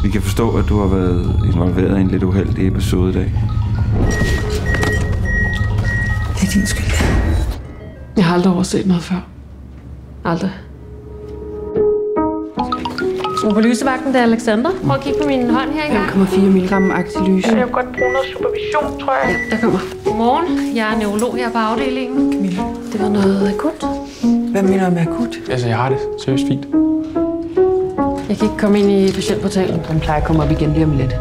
Vi kan forstå, at du har været involveret i en lidt uheldig episode i dag. Det er din skyld. Jeg har aldrig overset noget før. Aldrig. På lysevagten, det er Alexander. Prøv at kigge på min hånd her engang. 5,4 milligram aktiv lyse. Jeg vil godt bruge noget supervision, tror jeg. Ja, jeg kommer. Godmorgen. Jeg er neurolog her på afdelingen. Camilla. Det var noget akut. Hvad mener du med akut? Altså, jeg har det seriøst fint. Jeg kan ikke komme ind i patientportalen. Den plejer at komme op igen lige om lidt.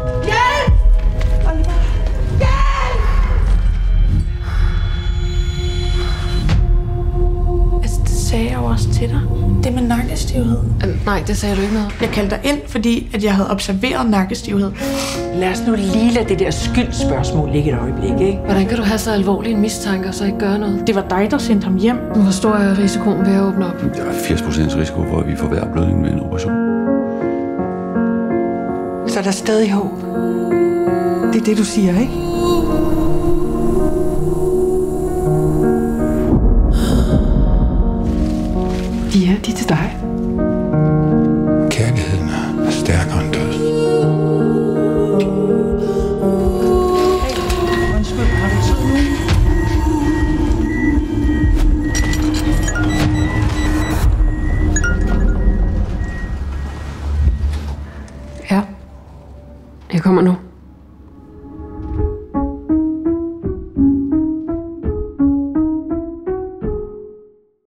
Altså, det sagde jeg jo også til dig. Det med nakkestivhed. Nej, det sagde du ikke noget. Jeg kaldte dig ind, fordi at jeg havde observeret nakkestivhed. Lad os nu lige lade det der skyldspørgsmål ligge et øjeblik, ikke? Hvordan kan du have så alvorlig en mistanke og så ikke gøre noget? Det var dig, der sendte ham hjem. Hvor stor er risikoen ved at åbne op? Der er 80% risiko for, at vi får vejrblødning ved en operation. Så er der stadig håb. Det er det, du siger, ikke? De er til dig. Kærligheden er stærkere end død. Undskyld, har du tid nu? Ja. Jeg kommer nu.